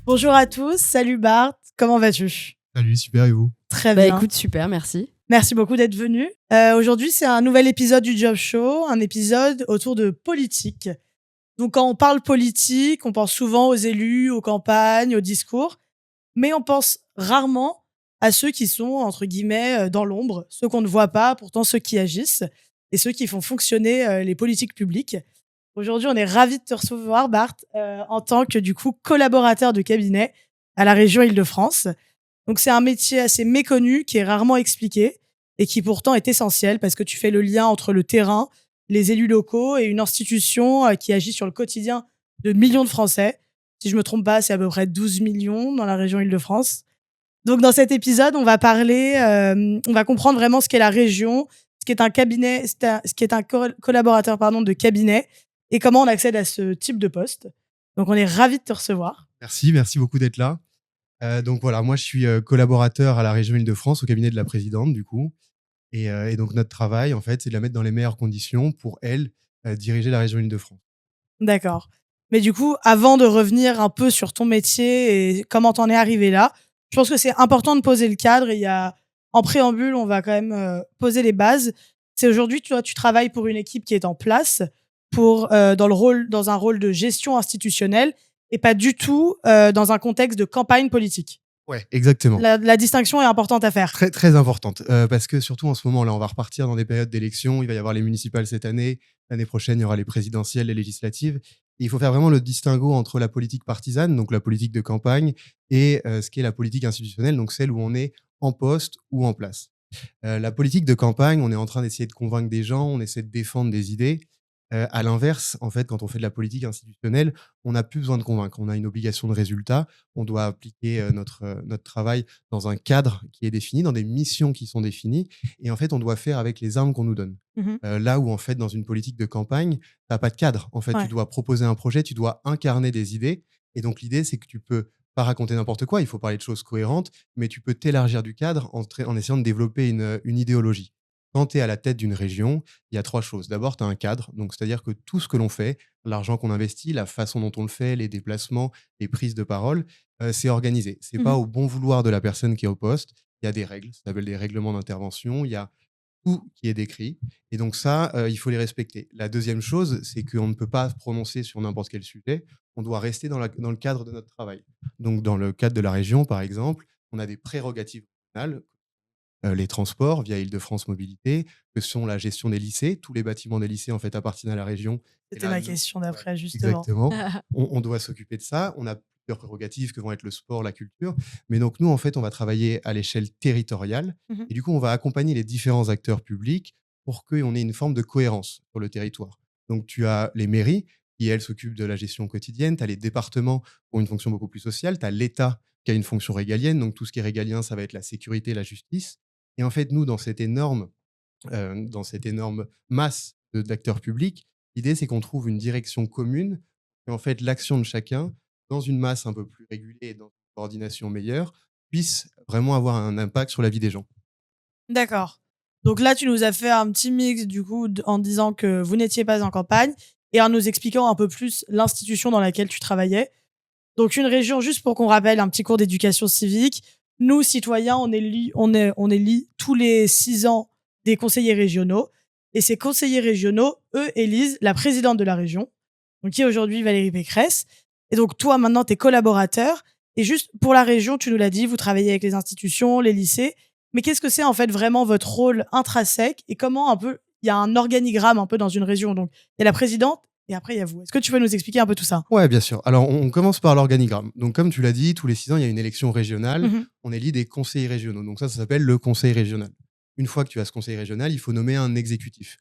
Bonjour à tous, salut Bart, comment vas-tu? Salut, super, et vous? Très bien. Écoute, super, merci. Merci beaucoup d'être venu. Aujourd'hui, c'est un nouvel épisode du Job Show, un épisode autour de politique. Donc, quand on parle politique, on pense souvent aux élus, aux campagnes, aux discours, mais on pense rarement à ceux qui sont, entre guillemets, dans l'ombre, ceux qu'on ne voit pas, pourtant ceux qui agissent, et ceux qui font fonctionner les politiques publiques. Aujourd'hui, on est ravis de te recevoir, Bart, en tant que, du coup, collaborateur de cabinet à la région Île-de-France. Donc, c'est un métier assez méconnu, qui est rarement expliqué, et qui pourtant est essentiel, parce que tu fais le lien entre le terrain, les élus locaux et une institution qui agit sur le quotidien de millions de Français. Si je me trompe pas, c'est à peu près 12 millions dans la région Île-de-France. Donc, dans cet épisode, on va on va comprendre vraiment ce qu'est la région, ce qu'est un cabinet, ce qu'est un collaborateur de cabinet, et comment on accède à ce type de poste. Donc, on est ravis de te recevoir. Merci beaucoup d'être là. Donc voilà, moi je suis collaborateur à la région Île-de-France, au cabinet de la présidente du coup. Et donc notre travail, en fait, c'est de la mettre dans les meilleures conditions pour elle diriger la région Île-de-France. D'accord. Mais du coup, avant de revenir un peu sur ton métier et comment t'en es arrivé là, je pense que c'est important de poser le cadre. En préambule, on va quand même poser les bases. C'est aujourd'hui, tu travailles pour une équipe qui est en place dans un rôle de gestion institutionnelle et pas du tout dans un contexte de campagne politique. Ouais, exactement. La distinction est importante à faire. Très, très importante. Parce que surtout en ce moment, là, on va repartir dans des périodes d'élections. Il va y avoir les municipales cette année. L'année prochaine, il y aura les présidentielles, les législatives. Et il faut faire vraiment le distinguo entre la politique partisane, donc la politique de campagne, et ce qui est la politique institutionnelle, donc celle où on est en poste ou en place. La politique de campagne, on est en train d'essayer de convaincre des gens, on essaie de défendre des idées. À l'inverse, en fait, quand on fait de la politique institutionnelle, on n'a plus besoin de convaincre. On a une obligation de résultat. On doit appliquer notre travail dans un cadre qui est défini, dans des missions qui sont définies. Et en fait, on doit faire avec les armes qu'on nous donne. Là où, en fait, dans une politique de campagne, tu n'as pas de cadre. En fait, Ouais. tu dois proposer un projet, tu dois incarner des idées. Et donc, l'idée, c'est que tu peux pas raconter n'importe quoi. Il faut parler de choses cohérentes, mais tu peux t'élargir du cadre en essayant de développer une idéologie. Quand tu es à la tête d'une région, il y a 3 choses. D'abord, tu as un cadre, donc c'est-à-dire que tout ce que l'on fait, l'argent qu'on investit, la façon dont on le fait, les déplacements, les prises de parole, c'est organisé. C'est pas au bon vouloir de la personne qui est au poste. Il y a des règles, ça s'appelle des règlements d'intervention. Il y a tout qui est décrit. Et donc ça, il faut les respecter. La deuxième chose, c'est qu'on ne peut pas se prononcer sur n'importe quel sujet. On doit rester dans le cadre de notre travail. Donc dans le cadre de la région, par exemple, on a des prérogatives régionales, les transports via Île-de-France Mobilité, que sont la gestion des lycées. Tous les bâtiments des lycées, en fait, appartiennent à la région. Et C'était là, ma nous- question d'après, ouais, justement. Exactement. On doit s'occuper de ça. On a plusieurs prérogatives que vont être le sport, la culture. Mais donc, nous, en fait, on va travailler à l'échelle territoriale. Mhm. Et du coup, on va accompagner les différents acteurs publics pour qu'on ait une forme de cohérence sur le territoire. Donc, tu as les mairies qui, elles, s'occupent de la gestion quotidienne. Tu as les départements pour une fonction beaucoup plus sociale. Tu as l'État qui a une fonction régalienne. Donc, tout ce qui est régalien, ça va être la sécurité, la justice. Et en fait, nous, dans cette énorme masse d'acteurs publics, l'idée, c'est qu'on trouve une direction commune et en fait, l'action de chacun, dans une masse un peu plus régulée et dans une coordination meilleure, puisse vraiment avoir un impact sur la vie des gens. D'accord. Donc là, tu nous as fait un petit mix, du coup, en disant que vous n'étiez pas en campagne et en nous expliquant un peu plus l'institution dans laquelle tu travaillais. Donc, une région, juste pour qu'on rappelle, un petit cours d'éducation civique. Nous, citoyens, on élit tous les 6 ans des conseillers régionaux. Et ces conseillers régionaux, eux, élisent la présidente de la région, donc qui est aujourd'hui Valérie Pécresse. Et donc, toi, maintenant, tu es collaborateur. Et juste pour la région, tu nous l'as dit, vous travaillez avec les institutions, les lycées. Mais qu'est-ce que c'est en fait vraiment votre rôle intrinsèque et comment un peu il y a un organigramme un peu dans une région. Donc, il y a la présidente et après, il y a vous. Est-ce que tu peux nous expliquer un peu tout ça? Ouais, bien sûr. Alors, on commence par l'organigramme. Donc, comme tu l'as dit, tous les 6 ans, il y a une élection régionale. Mhm. On élit des conseillers régionaux. Donc, ça s'appelle le conseil régional. Une fois que tu as ce conseil régional, il faut nommer un exécutif.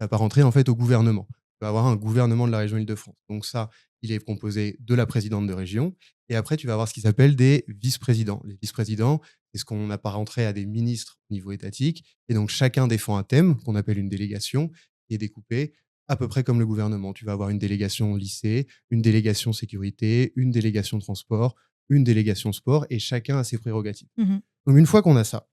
Ça va rentrer en fait au gouvernement. Tu vas avoir un gouvernement de la région Île-de-France. Donc, ça, il est composé de la présidente de région. Et après, tu vas avoir ce qui s'appelle des vice-présidents. Les vice-présidents, c'est ce qu'on apparenterait à des ministres au niveau étatique. Et donc, chacun défend un thème qu'on appelle une délégation qui est découpée à peu près comme le gouvernement. Tu vas avoir une délégation lycée, une délégation sécurité, une délégation transport, une délégation sport, et chacun a ses prérogatives. Mhm. Donc, une fois qu'on a ça,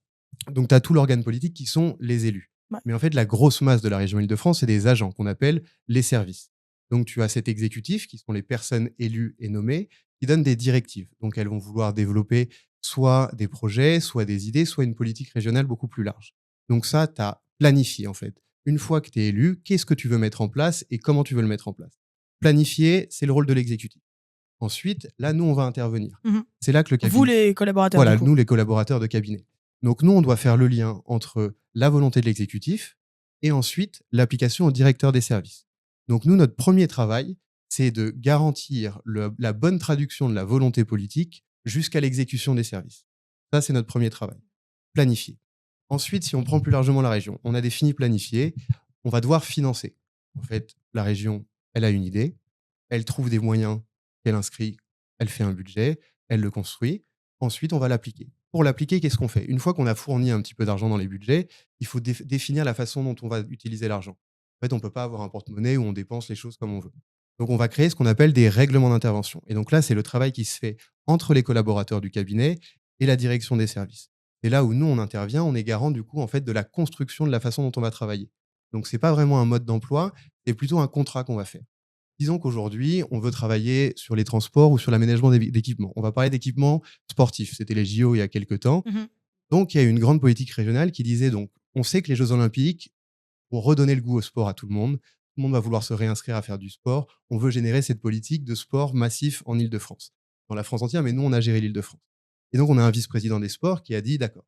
donc tu as tout l'organe politique qui sont les élus. Ouais. Mais en fait, la grosse masse de la région Île-de-France, c'est des agents qu'on appelle les services. Donc, tu as cet exécutif, qui sont les personnes élues et nommées, qui donnent des directives. Donc, elles vont vouloir développer soit des projets, soit des idées, soit une politique régionale beaucoup plus large. Donc ça, tu as planifié, en fait. Une fois que tu es élu, qu'est-ce que tu veux mettre en place et comment tu veux le mettre en place? Planifier, c'est le rôle de l'exécutif. Ensuite, là, nous, on va intervenir. Mmh. C'est là que le Vous, cabinet, les collaborateurs, du voilà, coup. nous, les collaborateurs de cabinet. Donc, nous, on doit faire le lien entre la volonté de l'exécutif et ensuite l'application au directeur des services. Donc, nous, notre premier travail, c'est de garantir la bonne traduction de la volonté politique jusqu'à l'exécution des services. Ça, c'est notre premier travail. Planifier. Ensuite, si on prend plus largement la région, on a défini planifier, on va devoir financer. En fait, la région, elle a une idée, elle trouve des moyens qu'elle inscrit, elle fait un budget, elle le construit. Ensuite, on va l'appliquer. Pour l'appliquer, qu'est-ce qu'on fait? Une fois qu'on a fourni un petit peu d'argent dans les budgets, il faut définir la façon dont on va utiliser l'argent. En fait, on ne peut pas avoir un porte-monnaie où on dépense les choses comme on veut. Donc, on va créer ce qu'on appelle des règlements d'intervention. Et donc là, c'est le travail qui se fait entre les collaborateurs du cabinet et la direction des services. C'est là où nous, on intervient, on est garant du coup en fait de la construction de la façon dont on va travailler. Donc, c'est pas vraiment un mode d'emploi, c'est plutôt un contrat qu'on va faire. Disons qu'aujourd'hui, on veut travailler sur les transports ou sur l'aménagement d'équipements. On va parler d'équipements sportifs. C'était les JO il y a quelques temps. Mmh. Donc, il y a une grande politique régionale qui disait donc, on sait que les Jeux Olympiques vont redonner le goût au sport à tout le monde. Tout le monde va vouloir se réinscrire à faire du sport. On veut générer cette politique de sport massif en Île-de-France. Dans la France entière, mais nous, on a géré l'Île-de-France. Et donc, on a un vice-président des sports qui a dit, d'accord,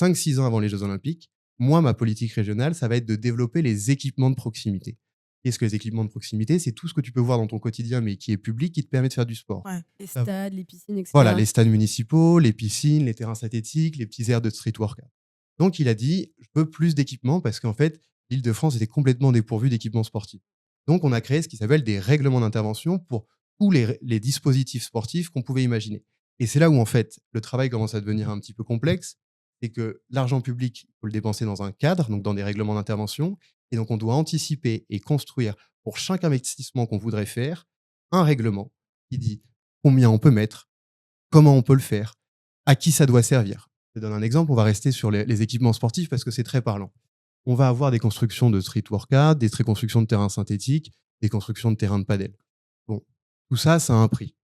5-6 ans avant les Jeux Olympiques, moi, ma politique régionale, ça va être de développer les équipements de proximité. Qu'est-ce que les équipements de proximité? C'est tout ce que tu peux voir dans ton quotidien, mais qui est public, qui te permet de faire du sport. Ouais. Les Ah, stades, les piscines, etc. voilà, les stades municipaux, les piscines, les terrains synthétiques, les petits aires de street workout. Donc, il a dit, je veux plus d'équipements parce qu'en fait, l'Île-de-France était complètement dépourvue d'équipements sportifs. Donc, on a créé ce qui s'appelle des règlements d'intervention pour tous les dispositifs sportifs qu'on pouvait imaginer. Et c'est là où, en fait, le travail commence à devenir un petit peu complexe. C'est que l'argent public, il faut le dépenser dans un cadre, donc dans des règlements d'intervention. Et donc, on doit anticiper et construire pour chaque investissement qu'on voudrait faire un règlement qui dit combien on peut mettre, comment on peut le faire, à qui ça doit servir. Je te donne un exemple, on va rester sur les équipements sportifs parce que c'est très parlant. On va avoir des constructions de street workout, des constructions de terrains synthétiques, des constructions de terrains de padel. Bon, tout ça, ça a un prix.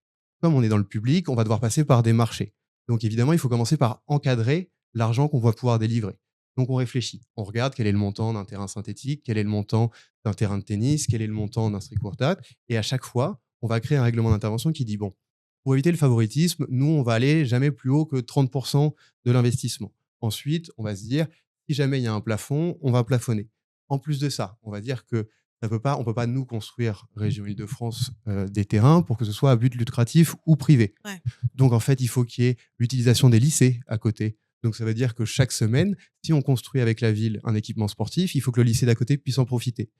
Comme on est dans le public, on va devoir passer par des marchés. Donc évidemment, il faut commencer par encadrer l'argent qu'on va pouvoir délivrer. Donc on réfléchit, on regarde quel est le montant d'un terrain synthétique, quel est le montant d'un terrain de tennis, quel est le montant d'un street workout, et à chaque fois, on va créer un règlement d'intervention qui dit, bon, pour éviter le favoritisme, nous, on va aller jamais plus haut que 30% de l'investissement. Ensuite, on va se dire, si jamais il y a un plafond, on va plafonner. En plus de ça, on va dire que on ne peut pas nous construire, Région Île-de-France, des terrains pour que ce soit à but lucratif ou privé. Ouais. Donc, en fait, il faut qu'il y ait l'utilisation des lycées à côté. Donc, ça veut dire que chaque semaine, si on construit avec la ville un équipement sportif, il faut que le lycée d'à côté puisse en profiter.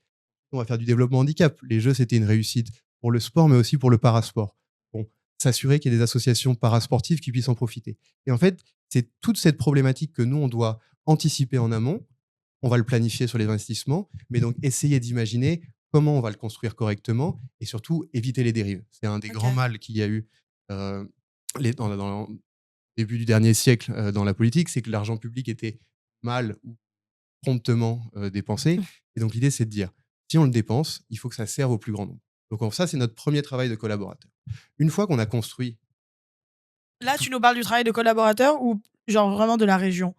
On va faire du développement handicap. Les Jeux, c'était une réussite pour le sport, mais aussi pour le parasport. Bon, s'assurer qu'il y ait des associations parasportives qui puissent en profiter. Et en fait, c'est toute cette problématique que nous, on doit anticiper en amont. On va le planifier sur les investissements, mais donc essayer d'imaginer comment on va le construire correctement et surtout éviter les dérives. C'est un des grands Ok. mâles qu'il y a eu euh, dans le début du dernier siècle dans la politique, c'est que l'argent public était mal ou promptement dépensé. Et donc l'idée, c'est de dire, si on le dépense, il faut que ça serve au plus grand nombre. Donc ça, c'est notre premier travail de collaborateur. Une fois qu'on a construit, Là, tu nous parles du travail de collaborateur ou genre vraiment de la région?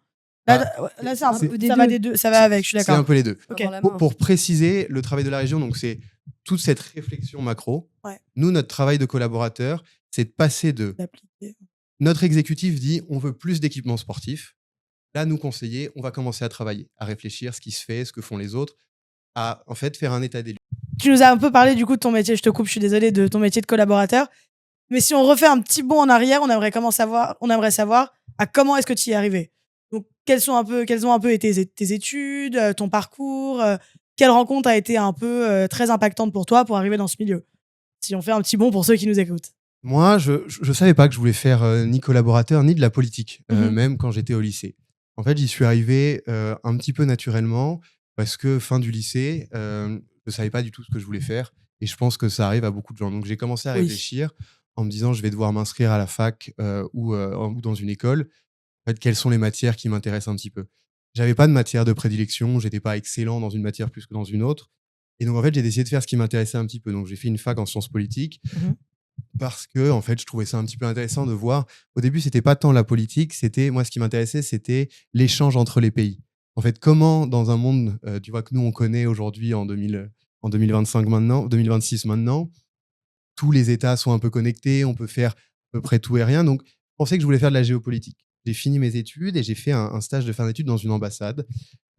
bah, Là, c'est un Un peu peu des ça va deux. des 2, ça va avec, je suis c'est un d'accord. peu les deux. OK. Avoir la Pour, main. pour préciser le travail de la région, donc c'est toute cette réflexion macro. Ouais. Nous, notre travail de collaborateur, c'est de passer de D'appliquer. notre exécutif dit on veut plus d'équipements sportifs. Là, nous conseiller, on va commencer à travailler, à réfléchir ce qui se fait, ce que font les autres, à en fait faire un état des lieux. Tu nous as un peu parlé du coup de ton métier, je te coupe, je suis désolée, de ton métier de collaborateur. Mais si on refait un petit bond en arrière, on aimerait savoir à comment est-ce que tu y es arrivé. Donc, quelles ont un peu été tes études, ton parcours, quelle rencontre a été un peu très impactante pour toi pour arriver dans ce milieu? Si on fait un petit bond pour ceux qui nous écoutent. Moi, je savais pas que je voulais faire ni collaborateur ni de la politique, Mhm. même quand j'étais au lycée. En fait, j'y suis arrivé un petit peu naturellement parce que fin du lycée, je savais pas du tout ce que je voulais faire et je pense que ça arrive à beaucoup de gens. Donc j'ai commencé à Oui. réfléchir en me disant je vais devoir m'inscrire à la fac ou dans une école. En fait, quelles sont les matières qui m'intéressent un petit peu? j'avais pas de matière de prédilection, j'étais pas excellent dans une matière plus que dans une autre. Et donc, en fait, j'ai décidé de faire ce qui m'intéressait un petit peu. Donc, j'ai fait une fac en sciences politiques Mmh. parce que, en fait, je trouvais ça un petit peu intéressant de voir. Au début, c'était pas tant la politique, c'était moi, ce qui m'intéressait, c'était l'échange entre les pays. En fait, comment dans un monde, tu vois, que nous on connaît aujourd'hui en 2025 maintenant, 2026 maintenant, tous les États sont un peu connectés, on peut faire à peu près tout et rien. Donc, je pensais que je voulais faire de la géopolitique. J'ai fini mes études et j'ai fait un stage de fin d'études dans une ambassade.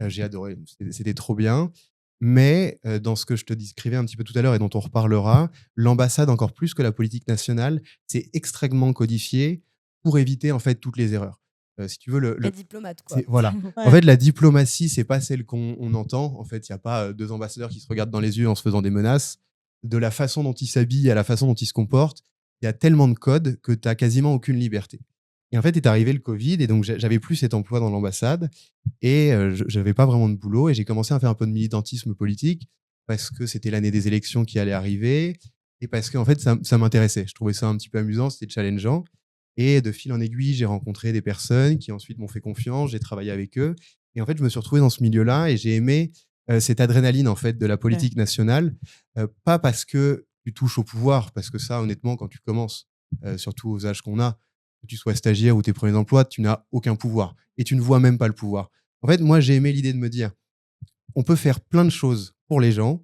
J'ai adoré, c'était trop bien. Mais dans ce que je te décrivais un petit peu tout à l'heure et dont on reparlera, l'ambassade, encore plus que la politique nationale, c'est extrêmement codifié pour éviter en fait toutes les erreurs. Si tu veux, La diplomate, quoi. voilà. En Ouais. fait, la diplomatie, c'est pas celle qu'on entend. En fait, il n'y a pas deux ambassadeurs qui se regardent dans les yeux en se faisant des menaces. De la façon dont ils s'habillent à la façon dont ils se comportent, il y a tellement de codes que tu n'as quasiment aucune liberté. Et en fait, est arrivé le Covid et donc j'avais plus cet emploi dans l'ambassade et je n'avais pas vraiment de boulot et j'ai commencé à faire un peu de militantisme politique parce que c'était l'année des élections qui allait arriver et parce que en fait, ça m'intéressait. Je trouvais ça un petit peu amusant, c'était challengeant. Et de fil en aiguille, j'ai rencontré des personnes qui ensuite m'ont fait confiance, j'ai travaillé avec eux. Et en fait, je me suis retrouvé dans ce milieu-là et j'ai aimé cette adrénaline en fait de la politique nationale. Pas parce que tu touches au pouvoir, parce que ça, honnêtement, quand tu commences, surtout aux âges qu'on a, que tu sois stagiaire ou tes premiers emplois, tu n'as aucun pouvoir et tu ne vois même pas le pouvoir. En fait, moi, j'ai aimé l'idée de me dire, on peut faire plein de choses pour les gens,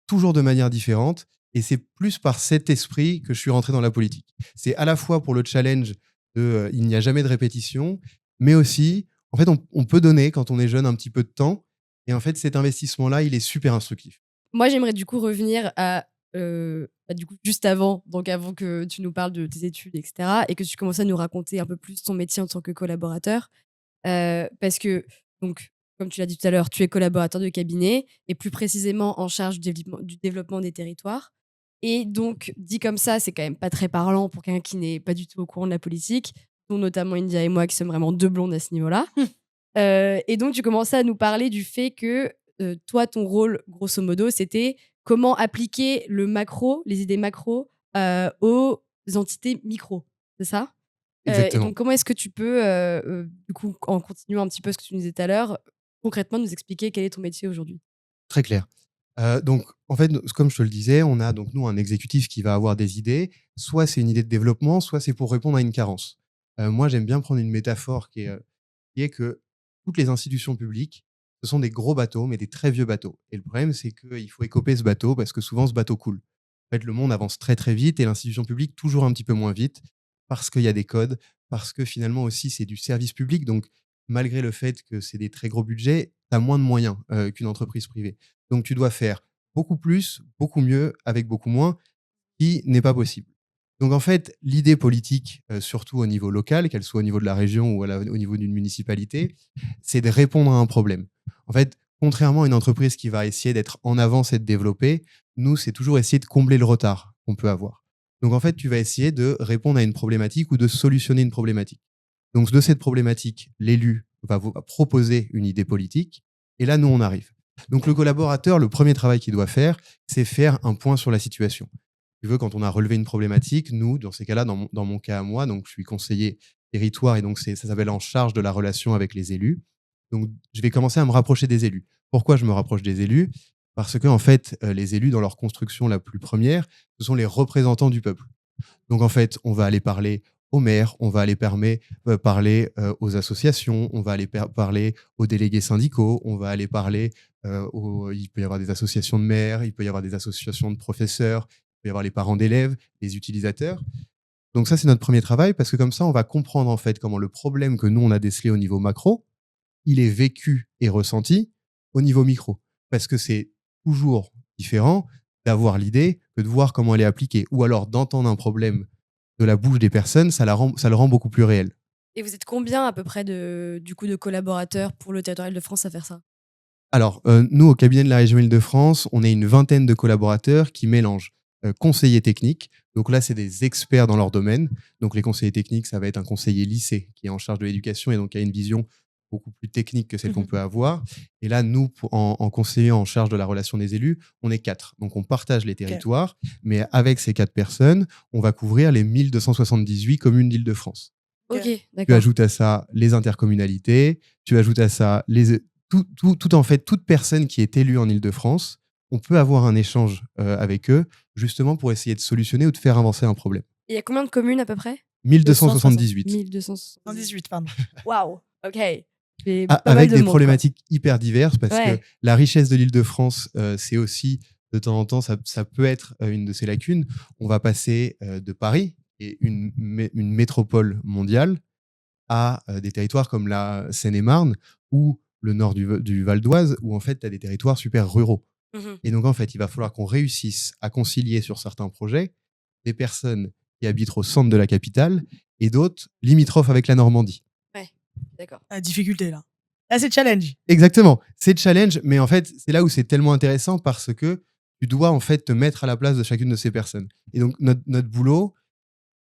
toujours de manière différente. Et c'est plus par cet esprit que je suis rentré dans la politique. C'est à la fois pour le challenge de il n'y a jamais de répétition, mais aussi, en fait, on peut donner, quand on est jeune, un petit peu de temps. Et en fait, cet investissement-là, il est super instructif. Moi, j'aimerais du coup revenir à du coup, juste avant, donc avant que tu nous parles de tes études, etc., et que tu commences à nous raconter un peu plus ton métier en tant que collaborateur. Parce que, donc, comme tu l'as dit tout à l'heure, tu es collaborateur de cabinet et plus précisément en charge du développement des territoires. Et donc, dit comme ça, c'est quand même pas très parlant pour quelqu'un qui n'est pas du tout au courant de la politique, dont notamment India et moi qui sommes vraiment deux blondes à ce niveau-là. Et donc, tu commençais à nous parler du fait que toi, ton rôle, grosso modo, c'était comment appliquer le macro, les idées macro, aux entités micro. C'est ça? Et Exactement. donc, comment est-ce que tu peux, du coup, en continuant un petit peu ce que tu nous disais tout à l'heure, concrètement nous expliquer quel est ton métier aujourd'hui? Très clair. Donc, en fait, comme je te le disais, on a donc nous un exécutif qui va avoir des idées. Soit c'est une idée de développement, soit c'est pour répondre à une carence. Moi, j'aime bien prendre une métaphore qui est que toutes les institutions publiques, ce sont des gros bateaux, mais des très vieux bateaux. Et le problème, c'est qu'il faut écoper ce bateau parce que souvent, ce bateau coule. En fait, le monde avance très, très vite et l'institution publique toujours un petit peu moins vite parce qu'il y a des codes, parce que finalement aussi, c'est du service public. Donc, malgré le fait que c'est des très gros budgets, tu as moins de moyens qu'une entreprise privée. Donc, tu dois faire beaucoup plus, beaucoup mieux, avec beaucoup moins, qui n'est pas possible. Donc en fait, l'idée politique, surtout au niveau local, qu'elle soit au niveau de la région ou au niveau d'une municipalité, c'est de répondre à un problème. En fait, contrairement à une entreprise qui va essayer d'être en avance et de développer, nous, c'est toujours essayer de combler le retard qu'on peut avoir. Donc en fait, tu vas essayer de répondre à une problématique ou de solutionner une problématique. Donc de cette problématique, l'élu va vous proposer une idée politique et là, nous, on arrive. Donc le collaborateur, le premier travail qu'il doit faire, c'est faire un point sur la situation. Tu veux, quand on a relevé une problématique, nous, dans ces cas-là, dans mon cas à moi, donc je suis conseiller territoire et donc ça s'appelle en charge de la relation avec les élus. Donc, je vais commencer à me rapprocher des élus. Pourquoi je me rapproche des élus? Parce que, en fait, les élus, dans leur construction la plus première, ce sont les représentants du peuple. Donc, en fait, on va aller parler aux maires, on va aller parler aux associations, on va aller parler aux délégués syndicaux, on va aller parler il peut y avoir des associations de maires, il peut y avoir des associations de professeurs, il peut y avoir les parents d'élèves, les utilisateurs. Donc ça, c'est notre premier travail parce que comme ça, on va comprendre en fait comment le problème que nous, on a décelé au niveau macro, il est vécu et ressenti au niveau micro. Parce que c'est toujours différent d'avoir l'idée que de voir comment elle est appliquée. Ou alors d'entendre un problème de la bouche des personnes, ça le rend beaucoup plus réel. Et vous êtes combien à peu près du coup, de collaborateurs pour le territoire Île-de-France à faire ça? Alors, nous, au cabinet de la région Île-de-France, on est une vingtaine de collaborateurs qui mélangent conseillers techniques. Donc là, c'est des experts dans leur domaine. Donc les conseillers techniques, ça va être un conseiller lycée qui est en charge de l'éducation et donc qui a une vision beaucoup plus technique que celle qu'on peut avoir. Et là, nous, en conseiller en charge de la relation des élus, on est 4. Donc on partage les territoires, mais avec ces 4 personnes, on va couvrir les 1278 communes d'Île-de-France. Ok, Tu d'accord. ajoutes à ça les intercommunalités, tu ajoutes à ça tout en fait, toute personne qui est élue en Île-de-France, on peut avoir un échange avec eux, justement pour essayer de solutionner ou de faire avancer un problème. Et il y a combien de communes à peu près? 1278. 1278. 118, pardon. Waouh, ok. C'est Ah, pas mal avec de des monde, quoi. problématiques hyper diverses, parce que Ouais. la richesse de l'Île-de-France, c'est aussi, de temps en temps, ça peut être une de ses lacunes. On va passer de Paris, qui est une métropole mondiale, à des territoires comme la Seine-et-Marne ou le nord du Val d'Oise, où en fait, tu as des territoires super ruraux. Mhm. Et donc, en fait, il va falloir qu'on réussisse à concilier sur certains projets des personnes qui habitent au centre de la capitale et d'autres limitrophes avec la Normandie. Ouais, d'accord. La difficulté, là. Là, c'est challenge. Exactement, c'est challenge, mais en fait, c'est là où c'est tellement intéressant parce que tu dois en fait te mettre à la place de chacune de ces personnes. Et donc, notre boulot,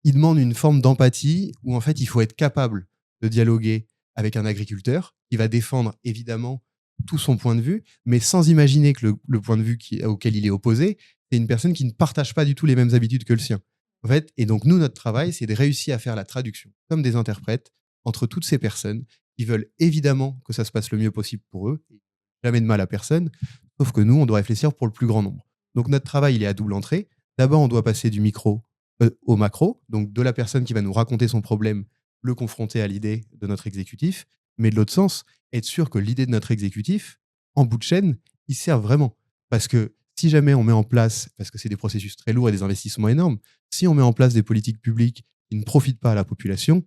il demande une forme d'empathie où en fait, il faut être capable de dialoguer avec un agriculteur qui va défendre évidemment tout son point de vue, mais sans imaginer que le point de vue auquel il est opposé, c'est une personne qui ne partage pas du tout les mêmes habitudes que le sien. En fait, et donc nous, notre travail, c'est de réussir à faire la traduction, comme des interprètes, entre toutes ces personnes qui veulent évidemment que ça se passe le mieux possible pour eux, jamais de mal à personne, sauf que nous, on doit réfléchir pour le plus grand nombre. Donc notre travail, il est à double entrée. D'abord, on doit passer du micro au macro, donc de la personne qui va nous raconter son problème, le confronter à l'idée de notre exécutif, mais de l'autre sens, être sûr que l'idée de notre exécutif, en bout de chaîne, il sert vraiment. Parce que si jamais on met en place, parce que c'est des processus très lourds et des investissements énormes, si on met en place des politiques publiques qui ne profitent pas à la population,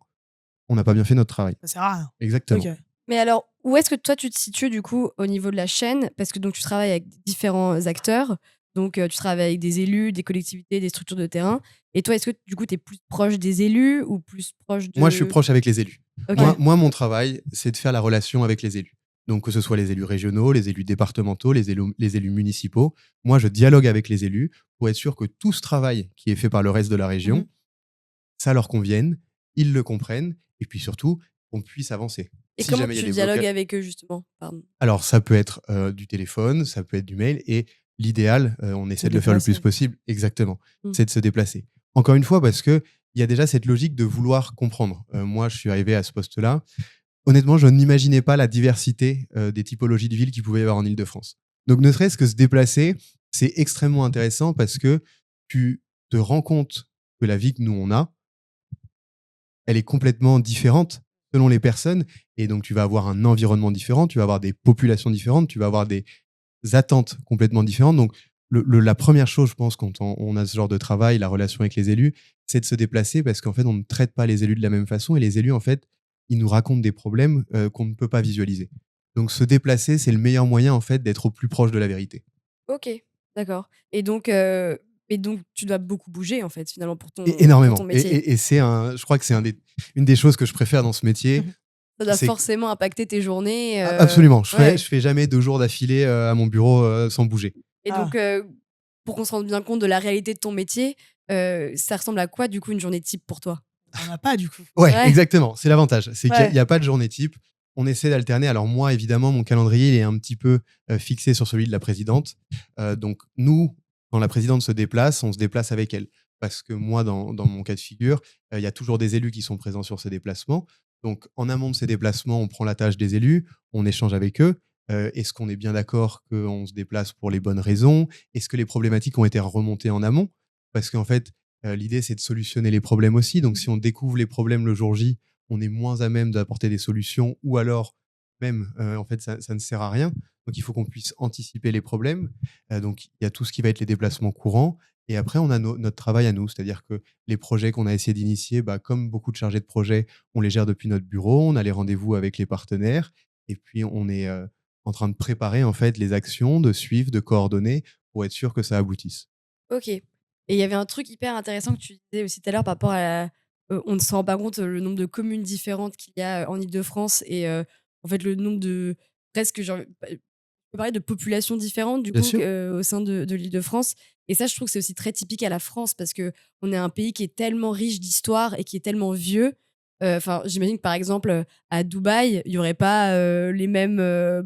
on n'a pas bien fait notre travail. Ça sert à rien. Exactement. Ok. Mais alors, où est-ce que toi tu te situes du coup au niveau de la chaîne? Parce que donc tu travailles avec différents acteurs, donc tu travailles avec des élus, des collectivités, des structures de terrain. Et toi, est-ce que du coup tu es plus proche des élus ou plus proche Moi, je suis de... proche avec les élus. Ok. Moi, mon travail, c'est de faire la relation avec les élus. Donc, que ce soit les élus régionaux, les élus départementaux, les élus municipaux. Moi, je dialogue avec les élus pour être sûr que tout ce travail qui est fait par le reste de la région, Mhm. ça leur convienne, ils le comprennent, et puis surtout, qu'on puisse avancer. Et Si comment jamais il y a tu des dialogues blocages. avec eux justement? Pardon. Alors, ça peut être du téléphone, ça peut être du mail, et l'idéal, on essaie de le faire le plus déplacer. possible, exactement, Mm. c'est de se déplacer. Encore une fois, parce qu'il y a déjà cette logique de vouloir comprendre. Moi, je suis arrivé à ce poste-là. Honnêtement, je n'imaginais pas la diversité des typologies de villes qu'il pouvait y avoir en Île-de-France. Donc, ne serait-ce que se déplacer, c'est extrêmement intéressant parce que tu te rends compte que la vie que nous, on a, elle est complètement différente selon les personnes. Et donc, tu vas avoir un environnement différent, tu vas avoir des populations différentes, tu vas avoir des attentes complètement différentes. Donc, la première chose, je pense, quand on a ce genre de travail, la relation avec les élus, c'est de se déplacer parce qu'en fait, on ne traite pas les élus de la même façon. Et les élus, en fait, ils nous racontent des problèmes qu'on ne peut pas visualiser. Donc, se déplacer, c'est le meilleur moyen, en fait, d'être au plus proche de la vérité. Ok, d'accord. Et donc tu dois beaucoup bouger en fait finalement pour Et pour énormément. ton métier. Et je crois que c'est une des choses que je préfère dans ce métier. Ça doit C'est forcément impacter tes journées. absolument. Ouais. Je fais jamais 2 jours d'affilée à mon bureau sans bouger. Et Ah. donc, pour qu'on se rende bien compte de la réalité de ton métier, ça ressemble à quoi du coup une journée type pour toi? On n'a pas, du coup. Ouais, Ouais. exactement. C'est l'avantage. C'est qu'il Ouais. n'y a pas de journée type. On essaie d'alterner. Alors moi, évidemment, mon calendrier il est un petit peu fixé sur celui de la présidente. Donc nous, quand la présidente se déplace, on se déplace avec elle. Parce que moi, dans mon cas de figure, il y a toujours des élus qui sont présents sur ces déplacements. Donc en amont de ces déplacements, on prend la tâche des élus, on échange avec eux. Est-ce qu'on est bien d'accord qu'on se déplace pour les bonnes raisons? Est-ce que les problématiques ont été remontées en amont? Parce qu'en fait, l'idée, c'est de solutionner les problèmes aussi. Donc, si on découvre les problèmes le jour J, on est moins à même d'apporter des solutions ou alors même, en fait, ça ne sert à rien. Donc, il faut qu'on puisse anticiper les problèmes. Donc, il y a tout ce qui va être les déplacements courants. Et après, on a notre travail à nous. C'est-à-dire que les projets qu'on a essayé d'initier, bah, comme beaucoup de chargés de projet, on les gère depuis notre bureau. On a les rendez-vous avec les partenaires. Et puis, on est en train de préparer en fait les actions, de suivre, de coordonner pour être sûr que ça aboutisse. Ok. Et il y avait un truc hyper intéressant que tu disais aussi tout à l'heure par rapport à on ne se rend pas compte le nombre de communes différentes qu'il y a en Île-de-France et en fait le nombre de presque genre on peut parler de populations différentes du Bien coup sûr. au sein de l'Île-de-France. Et ça, je trouve que c'est aussi très typique à la France parce que on est un pays qui est tellement riche d'histoire et qui est tellement vieux Enfin, j'imagine que par exemple, à Dubaï, il y aurait pas les mêmes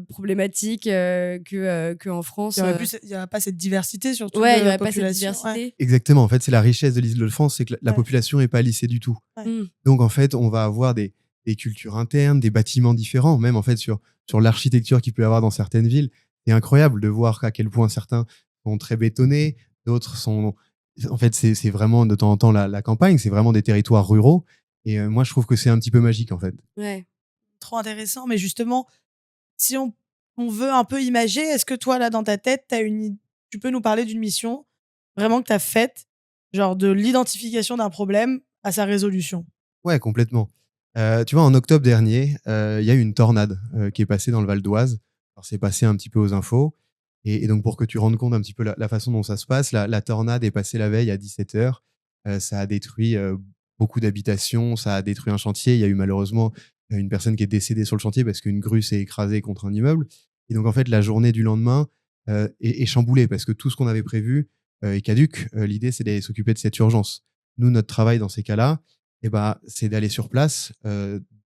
problématiques qu'en France. Il y a pas cette diversité surtout Ouais, il y de aurait pas cette population. Ouais, diversité. Exactement. En fait, c'est la richesse de l'Île-de-France, c'est que la ouais, population n'est pas lissée du tout. ouais. Mmh. Donc, en fait, on va avoir des cultures internes, des bâtiments différents, même en fait sur l'architecture qu'il peut y avoir dans certaines villes. C'est incroyable de voir à quel point certains sont très bétonnés, d'autres sont. En fait, c'est vraiment de temps en temps la campagne, c'est vraiment des territoires ruraux. Et moi, je trouve que c'est un petit peu magique, en fait. Ouais. Trop intéressant. Mais justement, si on veut un peu imager, est-ce que toi, là, dans ta tête, tu peux nous parler d'une mission vraiment que tu as faite, genre de l'identification d'un problème à sa résolution? Ouais, complètement. Tu vois, en octobre dernier, il y a eu une tornade qui est passée dans le Val d'Oise. Alors, c'est passé un petit peu aux infos. Et donc, pour que tu rendes compte un petit peu la façon dont ça se passe, la tornade est passée la veille à 17h. Ça a détruit beaucoup d'habitations, ça a détruit un chantier. Il y a eu malheureusement une personne qui est décédée sur le chantier parce qu'une grue s'est écrasée contre un immeuble. Et donc, en fait, la journée du lendemain est chamboulée parce que tout ce qu'on avait prévu est caduc. L'idée, c'est d'aller s'occuper de cette urgence. Nous, notre travail dans ces cas-là, eh ben, c'est d'aller sur place,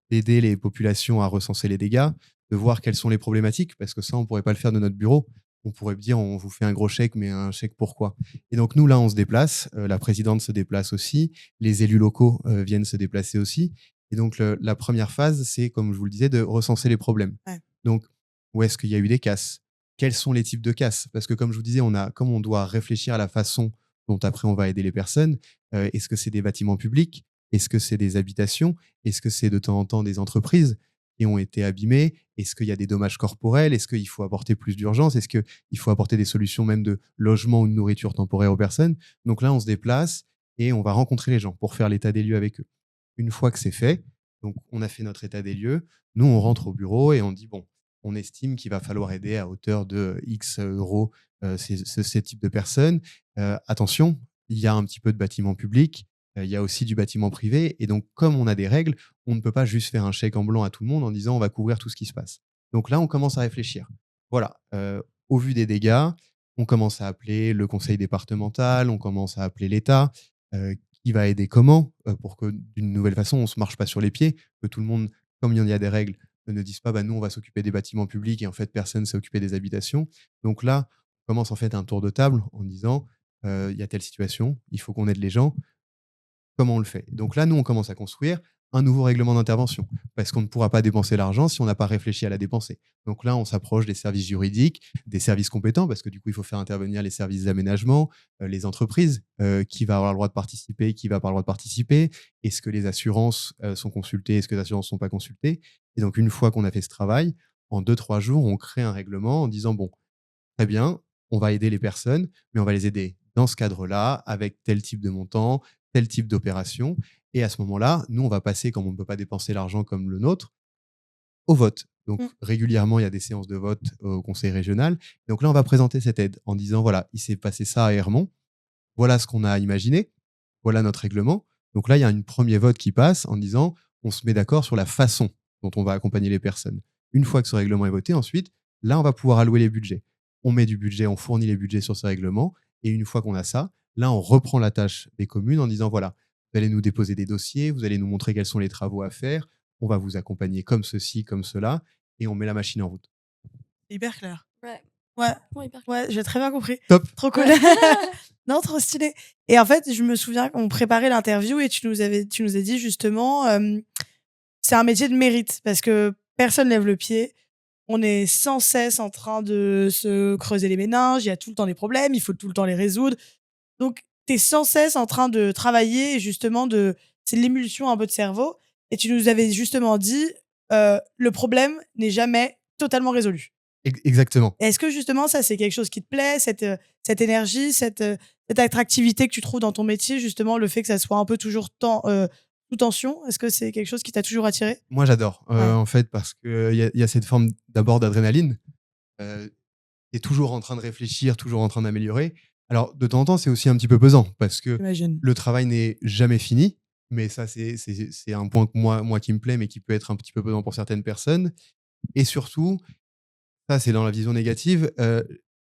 d'aider les populations à recenser les dégâts, de voir quelles sont les problématiques, parce que ça, on ne pourrait pas le faire de notre bureau. On pourrait dire, on vous fait un gros chèque, mais un chèque pourquoi? Et donc, nous, là, on se déplace, la présidente se déplace aussi, les élus locaux viennent se déplacer aussi. Et donc, la première phase, c'est, comme je vous le disais, de recenser les problèmes. Ouais. Donc, où est-ce qu'il y a eu des casses? Quels sont les types de casses? Parce que, comme je vous disais, comme on doit réfléchir à la façon dont après on va aider les personnes, est-ce que c'est des bâtiments publics? Est-ce que c'est des habitations? Est-ce que c'est de temps en temps des entreprises qui ont été abîmées? Est-ce qu'il y a des dommages corporels? Est-ce qu'il faut apporter plus d'urgence? Est-ce qu'il faut apporter des solutions même de logement ou de nourriture temporaire aux personnes? Donc là, on se déplace et on va rencontrer les gens pour faire l'état des lieux avec eux. Une fois que c'est fait, donc on a fait notre état des lieux, nous, on rentre au bureau et on dit, bon, on estime qu'il va falloir aider à hauteur de X euros ces types de personnes. Attention, il y a un petit peu de bâtiments publics, il y a aussi du bâtiment privé. Et donc, comme on a des règles, on ne peut pas juste faire un chèque en blanc à tout le monde en disant on va couvrir tout ce qui se passe. Donc là, on commence à réfléchir. Voilà, au vu des dégâts, on commence à appeler le conseil départemental, on commence à appeler l'État, qui va aider comment, pour que d'une nouvelle façon, on ne se marche pas sur les pieds, que tout le monde, comme il y a des règles, ne dise pas bah, nous, on va s'occuper des bâtiments publics et en fait, personne ne s'est occupé des habitations. Donc là, on commence en fait un tour de table en disant il y a telle situation, il faut qu'on aide les gens. Comment on le fait? Donc là, nous, on commence à construire un nouveau règlement d'intervention parce qu'on ne pourra pas dépenser l'argent si on n'a pas réfléchi à la dépenser. Donc là, on s'approche des services juridiques, des services compétents parce que du coup, il faut faire intervenir les services d'aménagement, les entreprises, qui va avoir le droit de participer, qui va pas avoir le droit de participer. Est-ce que les assurances sont consultées? Est-ce que les assurances ne sont pas consultées? Et donc, une fois qu'on a fait ce travail, en 2-3 jours, on crée un règlement en disant, bon, très bien, on va aider les personnes, mais on va les aider dans ce cadre-là, avec tel type de montant, tel type d'opération. Et à ce moment-là, nous, on va passer, comme on ne peut pas dépenser l'argent comme le nôtre, au vote. Donc, Mmh. régulièrement, il y a des séances de vote au conseil régional. Donc là, on va présenter cette aide en disant, voilà, il s'est passé ça à Hermont, voilà ce qu'on a imaginé, voilà notre règlement. Donc là, il y a un premier vote qui passe en disant, on se met d'accord sur la façon dont on va accompagner les personnes. Une fois que ce règlement est voté, ensuite, là, on va pouvoir allouer les budgets. On met du budget, on fournit les budgets sur ce règlement. Et une fois qu'on a ça, là, on reprend la tâche des communes en disant, voilà, vous allez nous déposer des dossiers, vous allez nous montrer quels sont les travaux à faire, on va vous accompagner comme ceci, comme cela, et on met la machine en route. Hyper clair. Ouais. Ouais, Bon, hyper ouais, j'ai très bien compris. Top. Trop cool. Ouais. Non, trop stylé. Et en fait, je me souviens qu'on préparait l'interview et tu nous as dit justement, c'est un métier de mérite parce que personne lève le pied. On est sans cesse en train de se creuser les méninges. Il y a tout le temps des problèmes. Il faut tout le temps les résoudre. Donc, tu es sans cesse en train de travailler et justement c'est l'émulsion un peu de cerveau. Et tu nous avais justement dit, le problème n'est jamais totalement résolu. Exactement. Est-ce que justement ça, c'est quelque chose qui te plaît, cette énergie, cette attractivité que tu trouves dans ton métier, justement, le fait que ça soit un peu toujours sous tension? Est-ce que c'est quelque chose qui t'a toujours attiré? Moi, j'adore, Ouais. en fait, parce qu'il y a cette forme d'abord d'adrénaline. Tu es toujours en train de réfléchir, toujours en train d'améliorer. Alors, de temps en temps, c'est aussi un petit peu pesant parce que J'imagine. le travail n'est jamais fini. Mais ça, c'est un point que moi qui me plaît, mais qui peut être un petit peu pesant pour certaines personnes. Et surtout, ça, c'est dans la vision négative,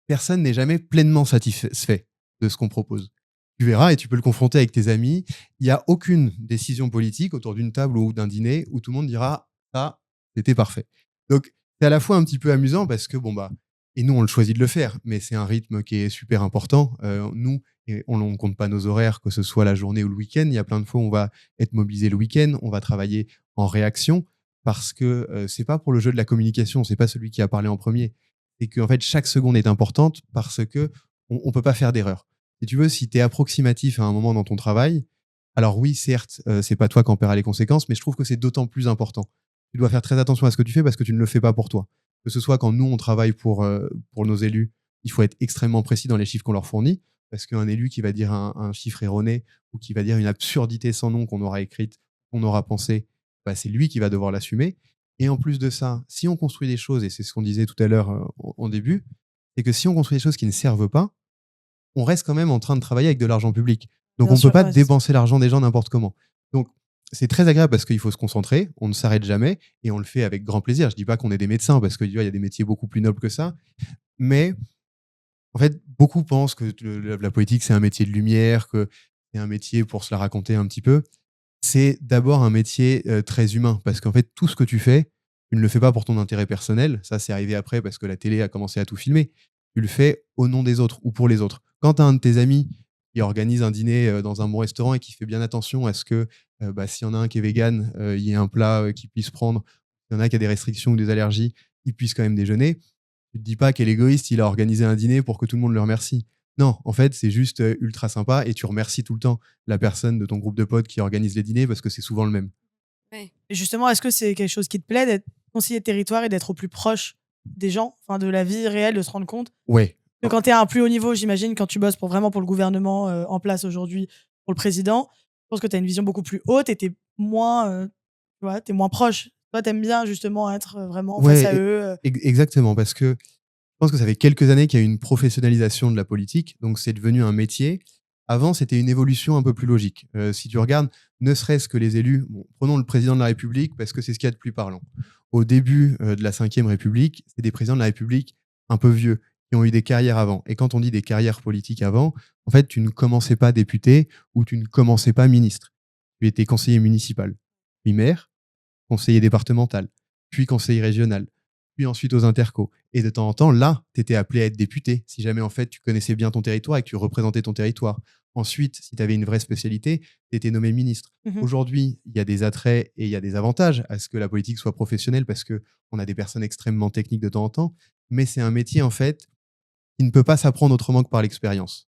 personne n'est jamais pleinement satisfait de ce qu'on propose. Tu verras et tu peux le confronter avec tes amis. Il n'y a aucune décision politique autour d'une table ou d'un dîner où tout le monde dira ça, c'était parfait. Donc, c'est à la fois un petit peu amusant parce que, bon, bah, et nous, on le choisit de le faire, mais c'est un rythme qui est super important. Nous, et on ne compte pas nos horaires, que ce soit la journée ou le week-end. Il y a plein de fois où on va être mobilisé le week-end, on va travailler en réaction parce que c'est pas pour le jeu de la communication, c'est pas celui qui a parlé en premier. C'est qu'en fait, chaque seconde est importante parce que on peut pas faire d'erreur. Si tu veux, si tu es approximatif à un moment dans ton travail, alors oui, certes, c'est pas toi qui en paieras les conséquences, mais je trouve que c'est d'autant plus important. Tu dois faire très attention à ce que tu fais parce que tu ne le fais pas pour toi. Que ce soit quand nous, on travaille pour nos élus, il faut être extrêmement précis dans les chiffres qu'on leur fournit, parce qu'un élu qui va dire un chiffre erroné ou qui va dire une absurdité sans nom qu'on aura écrite, qu'on aura pensé, bah, c'est lui qui va devoir l'assumer. Et en plus de ça, si on construit des choses, et c'est ce qu'on disait tout à l'heure en début, c'est que si on construit des choses qui ne servent pas, on reste quand même en train de travailler avec de l'argent public. Donc, Bien on ne peut sûr, pas ouais, c'est ça. dépenser l'argent des gens n'importe comment. Donc, c'est très agréable parce qu'il faut se concentrer, on ne s'arrête jamais et on le fait avec grand plaisir. Je dis pas qu'on est des médecins parce qu'il y a des métiers beaucoup plus nobles que ça. Mais en fait, beaucoup pensent que la politique, c'est un métier de lumière, que c'est un métier pour se la raconter un petit peu. C'est d'abord un métier très humain parce qu'en fait, tout ce que tu fais, tu ne le fais pas pour ton intérêt personnel. Ça, c'est arrivé après parce que la télé a commencé à tout filmer. Tu le fais au nom des autres ou pour les autres. Quand tu as un de tes amis qui organise un dîner dans un bon restaurant et qui fait bien attention à ce que bah, s'il y en a un qui est vegan, il y ait un plat qu'il puisse prendre. S'il y en a qui a des restrictions ou des allergies, il puisse quand même déjeuner. Tu te dis pas quel égoïste, il a organisé un dîner pour que tout le monde le remercie. Non, en fait, c'est juste ultra sympa et tu remercies tout le temps la personne de ton groupe de potes qui organise les dîners parce que c'est souvent le même. Ouais. Et justement, est-ce que c'est quelque chose qui te plaît d'être conseiller de territoire et d'être au plus proche des gens, enfin de la vie réelle, de se rendre compte Ouais. que quand tu es à un plus haut niveau, j'imagine, quand tu bosses vraiment pour le gouvernement en place aujourd'hui, pour le président, je pense que tu as une vision beaucoup plus haute et tu es moins, tu vois, t'es moins proche. Toi, tu aimes bien justement être vraiment face à Ouais, eux. exactement, parce que je pense que ça fait quelques années qu'il y a eu une professionnalisation de la politique, donc c'est devenu un métier. Avant, c'était une évolution un peu plus logique. Si tu regardes, ne serait-ce que les élus, bon, prenons le président de la République parce que c'est ce qu'il y a de plus parlant. Au début de la Ve République, c'était des présidents de la République un peu vieux, qui ont eu des carrières avant. Et quand on dit des carrières politiques avant, en fait, tu ne commençais pas député ou tu ne commençais pas ministre. Tu étais conseiller municipal, puis maire, conseiller départemental, puis conseiller régional, puis ensuite aux intercos. Et de temps en temps, là, tu étais appelé à être député, si jamais en fait tu connaissais bien ton territoire et que tu représentais ton territoire. Ensuite, si tu avais une vraie spécialité, tu étais nommé ministre. Mhm. Aujourd'hui, il y a des attraits et il y a des avantages à ce que la politique soit professionnelle parce qu'on a des personnes extrêmement techniques de temps en temps, mais c'est un métier en fait qui ne peut pas s'apprendre autrement que par l'expérience.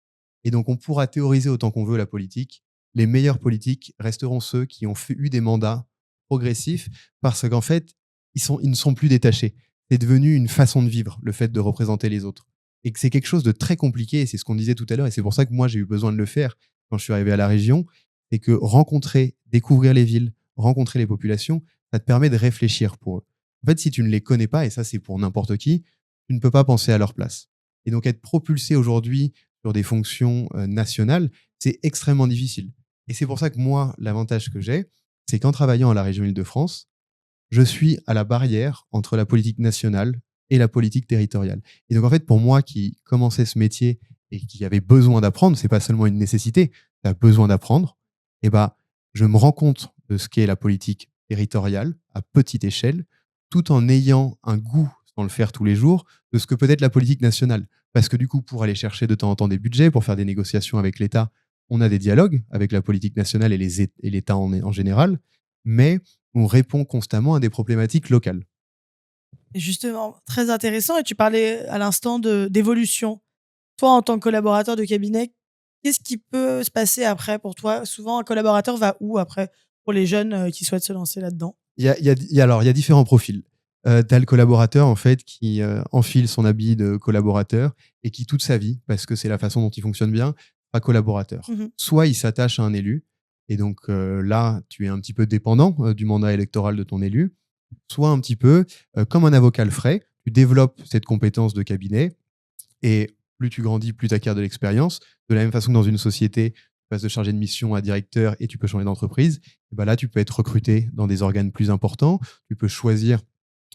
Et donc, on pourra théoriser autant qu'on veut la politique. Les meilleurs politiques resteront ceux qui ont eu des mandats progressifs parce qu'en fait, ils ne sont plus détachés. C'est devenu une façon de vivre, le fait de représenter les autres. Et que c'est quelque chose de très compliqué, et c'est ce qu'on disait tout à l'heure, et c'est pour ça que moi, j'ai eu besoin de le faire quand je suis arrivé à la région, c'est que rencontrer, découvrir les villes, rencontrer les populations, ça te permet de réfléchir pour eux. En fait, si tu ne les connais pas, et ça, c'est pour n'importe qui, tu ne peux pas penser à leur place. Et donc, être propulsé aujourd'hui sur des fonctions nationales, c'est extrêmement difficile. Et c'est pour ça que moi, l'avantage que j'ai, c'est qu'en travaillant à la région Île-de-France, je suis à la barrière entre la politique nationale et la politique territoriale. Et donc, en fait, pour moi qui commençais ce métier et qui avait besoin d'apprendre, c'est pas seulement une nécessité, tu as besoin d'apprendre, et ben, je me rends compte de ce qu'est la politique territoriale à petite échelle, tout en ayant un goût, sans le faire tous les jours, de ce que peut être la politique nationale. Parce que du coup, pour aller chercher de temps en temps des budgets, pour faire des négociations avec l'État, on a des dialogues avec la politique nationale et l'État en général, mais on répond constamment à des problématiques locales. Et justement, très intéressant. Et tu parlais à l'instant d'évolution. Toi, en tant que collaborateur de cabinet, qu'est-ce qui peut se passer après pour toi? Souvent, un collaborateur va où après pour les jeunes qui souhaitent se lancer là-dedans? Alors, il y a différents profils. Tu as le collaborateur en fait qui enfile son habit de collaborateur et qui toute sa vie, parce que c'est la façon dont il fonctionne bien, sera collaborateur. Mhm. Soit il s'attache à un élu, et donc là, tu es un petit peu dépendant du mandat électoral de ton élu, soit un petit peu comme un avocat le ferait, tu développes cette compétence de cabinet, et plus tu grandis, plus tu acquiers de l'expérience. De la même façon que dans une société, tu passes de chargé de mission à directeur et tu peux changer d'entreprise, et ben là, tu peux être recruté dans des organes plus importants, tu peux choisir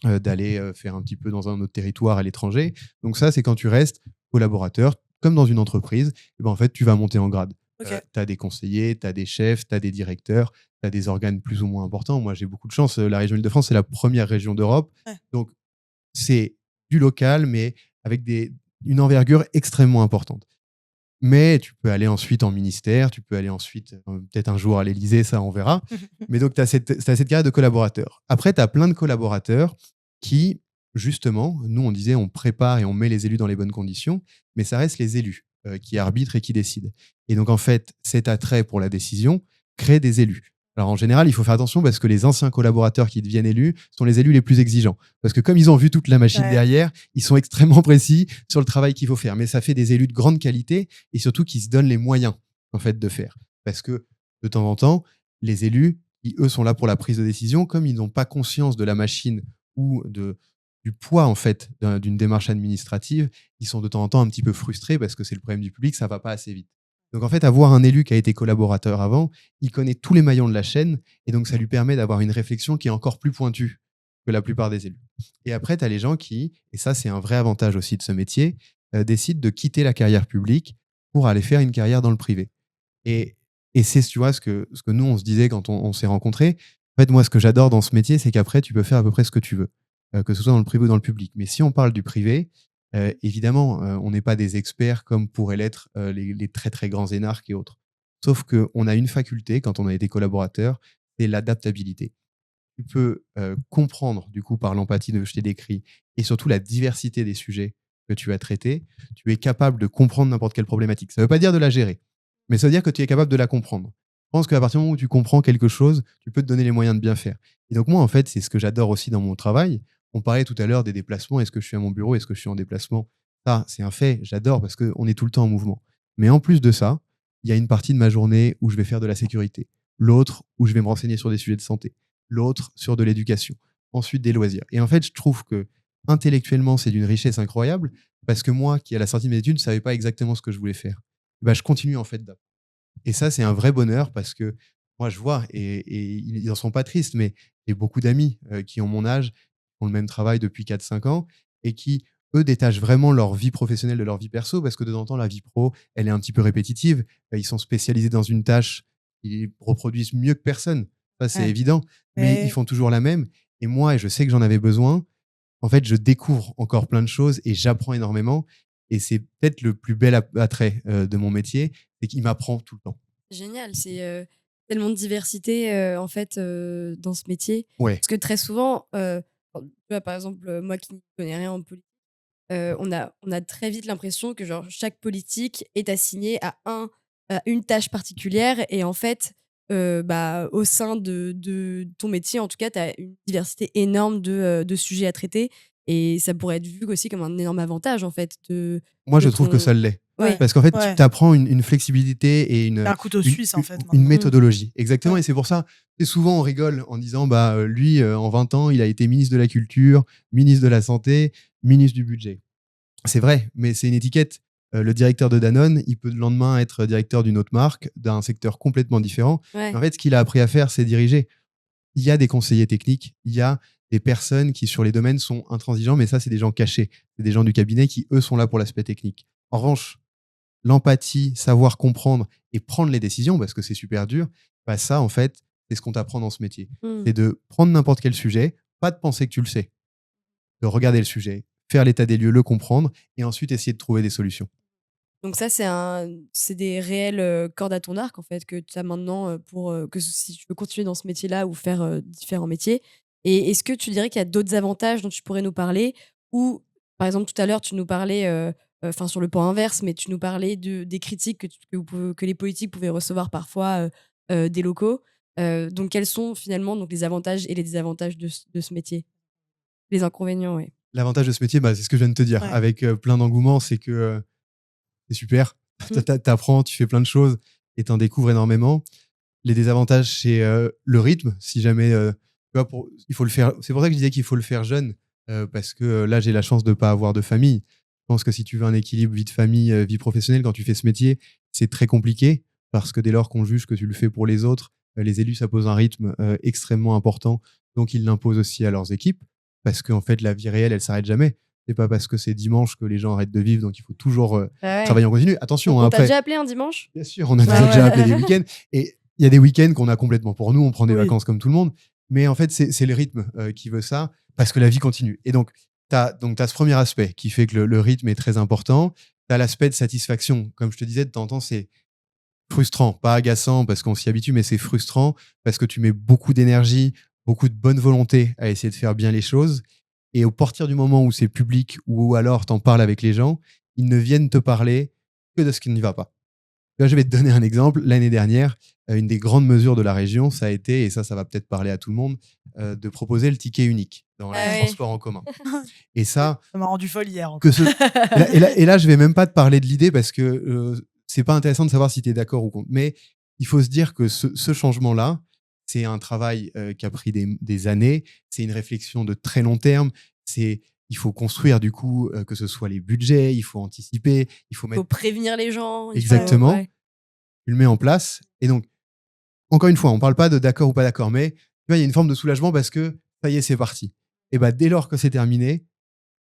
d'aller faire un petit peu dans un autre territoire à l'étranger. Donc ça, c'est quand tu restes collaborateur, comme dans une entreprise, et ben en fait, tu vas monter en grade. Ok. Tu as des conseillers, tu as des chefs, tu as des directeurs, tu as des organes plus ou moins importants. Moi, j'ai beaucoup de chance. La région Île-de-France, c'est la première région d'Europe. Ouais. Donc, c'est du local, mais avec une envergure extrêmement importante. Mais tu peux aller ensuite en ministère, tu peux aller ensuite, peut-être un jour à l'Élysée, ça on verra. Mais donc, tu as cette carrière de collaborateur. Après, tu as plein de collaborateurs qui, justement, nous on disait, on prépare et on met les élus dans les bonnes conditions, mais ça reste les élus qui arbitrent et qui décident. Et donc, en fait, cet attrait pour la décision crée des élus. Alors, en général, il faut faire attention parce que les anciens collaborateurs qui deviennent élus sont les élus les plus exigeants. Parce que comme ils ont vu toute la machine Ouais. derrière, ils sont extrêmement précis sur le travail qu'il faut faire. Mais ça fait des élus de grande qualité et surtout qui se donnent les moyens en fait de faire. Parce que de temps en temps, les élus, qui eux sont là pour la prise de décision, comme ils n'ont pas conscience de la machine ou du poids en fait d'une démarche administrative, ils sont de temps en temps un petit peu frustrés parce que c'est le problème du public, ça va pas assez vite. Donc en fait, avoir un élu qui a été collaborateur avant, il connaît tous les maillons de la chaîne et donc ça lui permet d'avoir une réflexion qui est encore plus pointue que la plupart des élus. Et après, tu as les gens qui, et ça c'est un vrai avantage aussi de ce métier, décident de quitter la carrière publique pour aller faire une carrière dans le privé. Et c'est, tu vois, ce que nous, on se disait quand on s'est rencontrés. En fait, moi, ce que j'adore dans ce métier, c'est qu'après, tu peux faire à peu près ce que tu veux, que ce soit dans le privé ou dans le public. Mais si on parle du privé, évidemment, on n'est pas des experts comme pourraient l'être les très, très grands énarques et autres. Sauf qu'on a une faculté, quand on a été collaborateur, c'est l'adaptabilité. Tu peux comprendre, du coup, par l'empathie que je t'ai décrit, et surtout la diversité des sujets que tu as traités, tu es capable de comprendre n'importe quelle problématique. Ça ne veut pas dire de la gérer, mais ça veut dire que tu es capable de la comprendre. Je pense qu'à partir du moment où tu comprends quelque chose, tu peux te donner les moyens de bien faire. Et donc moi, en fait, c'est ce que j'adore aussi dans mon travail. On parlait tout à l'heure des déplacements. Est-ce que je suis à mon bureau? Est-ce que je suis en déplacement? Ça, c'est un fait. J'adore parce qu'on est tout le temps en mouvement. Mais en plus de ça, il y a une partie de ma journée où je vais faire de la sécurité. L'autre, où je vais me renseigner sur des sujets de santé. L'autre, sur de l'éducation. Ensuite, des loisirs. Et en fait, je trouve que intellectuellement, c'est d'une richesse incroyable parce que moi, qui à la sortie de mes études, ne savais pas exactement ce que je voulais faire. Bah, je continue en fait d'apprendre. Et ça, c'est un vrai bonheur parce que moi, je vois, et ils n'en sont pas tristes, mais j'ai beaucoup d'amis qui ont mon âge, qui ont le même travail depuis 4-5 ans et qui, eux, détachent vraiment leur vie professionnelle de leur vie perso parce que de temps en temps, la vie pro, elle est un petit peu répétitive. Ils sont spécialisés dans une tâche, ils reproduisent mieux que personne. Ça, c'est Ouais. évident, mais ils font toujours la même. Et moi, et je sais que j'en avais besoin, en fait, je découvre encore plein de choses et j'apprends énormément. Et c'est peut-être le plus bel attrait de mon métier, c'est qu'il m'apprend tout le temps. Génial, c'est tellement de diversité en fait dans ce métier. Ouais, Parce que très souvent, tu vois, par exemple, moi qui ne connais rien en politique, on a très vite l'impression que genre, chaque politique est assignée à une tâche particulière. Et en fait, bah, au sein de ton métier, en tout cas, tu as une diversité énorme de sujets à traiter. Et ça pourrait être vu aussi comme un énorme avantage, en fait, moi, de je trouve que ça ton... l'est. Oui, Ouais. Parce qu'en fait, Ouais. tu apprends une flexibilité et C'est un couteau une, suisse, en fait, une maintenant. méthodologie. Exactement. Ouais. Et c'est pour ça, et souvent, on rigole en disant, bah, lui, en 20 ans, il a été ministre de la Culture, ministre de la Santé, ministre du Budget. C'est vrai, mais c'est une étiquette. Le directeur de Danone, il peut le lendemain être directeur d'une autre marque, d'un secteur complètement différent. ouais. Mais en fait, ce qu'il a appris à faire, c'est diriger. Il y a des conseillers techniques, il y a des personnes qui, sur les domaines, sont intransigeants, mais ça, c'est des gens cachés. C'est des gens du cabinet qui, eux, sont là pour l'aspect technique. En revanche, l'empathie, savoir comprendre et prendre les décisions, parce que c'est super dur, bah ça, en fait, c'est ce qu'on t'apprend dans ce métier. Mm. C'est de prendre n'importe quel sujet, pas de penser que tu le sais, de regarder le sujet, faire l'état des lieux, le comprendre, et ensuite essayer de trouver des solutions. Donc ça, c'est des réelles cordes à ton arc, en fait, que tu as maintenant pour si tu veux continuer dans ce métier-là ou faire différents métiers. Et est-ce que tu dirais qu'il y a d'autres avantages dont tu pourrais nous parler? Ou, par exemple, tout à l'heure, tu nous parlais, enfin sur le point inverse, mais tu nous parlais des critiques que les politiques pouvaient recevoir parfois des locaux. Donc quels sont finalement donc, les avantages et les désavantages de ce métier? Les inconvénients, oui. L'avantage de ce métier, bah, c'est ce que je viens de te dire, Ouais. avec plein d'engouement, c'est que c'est super. Mm. T'apprends, tu fais plein de choses et t'en découvres énormément. Les désavantages, c'est le rythme. Si jamais, tu vois, il faut le faire. C'est pour ça que je disais qu'il faut le faire jeune, parce que là, j'ai la chance de ne pas avoir de famille. Je pense que si tu veux un équilibre vie de famille, vie professionnelle, quand tu fais ce métier, c'est très compliqué parce que dès lors qu'on juge que tu le fais pour les autres, les élus, ça pose un rythme extrêmement important. Donc, ils l'imposent aussi à leurs équipes parce qu'en fait, la vie réelle, elle s'arrête jamais. C'est pas parce que c'est dimanche que les gens arrêtent de vivre, donc il faut toujours Ouais. travailler en continu. Attention, On t'a après, déjà appelé un dimanche? bien sûr, on a Ouais. déjà appelé des week-ends. Et il y a des week-ends qu'on a complètement pour nous, on prend des Oui. vacances comme tout le monde. Mais en fait, c'est le rythme qui veut ça, parce que la vie continue. Et donc, tu as ce premier aspect qui fait que le rythme est très important. Tu as l'aspect de satisfaction. Comme je te disais, de temps en temps, c'est frustrant, pas agaçant parce qu'on s'y habitue, mais c'est frustrant parce que tu mets beaucoup d'énergie, beaucoup de bonne volonté à essayer de faire bien les choses. Et au partir du moment où c'est public ou alors t'en parles avec les gens, ils ne viennent te parler que de ce qui ne va pas. Là, je vais te donner un exemple. L'année dernière, une des grandes mesures de la région, ça a été, et ça va peut-être parler à tout le monde, de proposer le ticket unique dans les Ah oui. transports en commun. Et ça, Ça m'a rendu folle hier. encore. que ce... et là, je vais même pas te parler de l'idée parce que c'est pas intéressant de savoir si tu es d'accord ou contre. Mais il faut se dire que ce changement-là, c'est un travail qui a pris des années. C'est une réflexion de très long terme. Il faut construire du coup que ce soit les budgets, il faut anticiper, il faut Il mettre faut prévenir les gens. exactement. Ouais. Tu le mets en place. Et donc, encore une fois, on parle pas de d'accord ou pas d'accord, mais tu vois, il y a une forme de soulagement parce que ça y est, c'est parti. Et bah, dès lors que c'est terminé,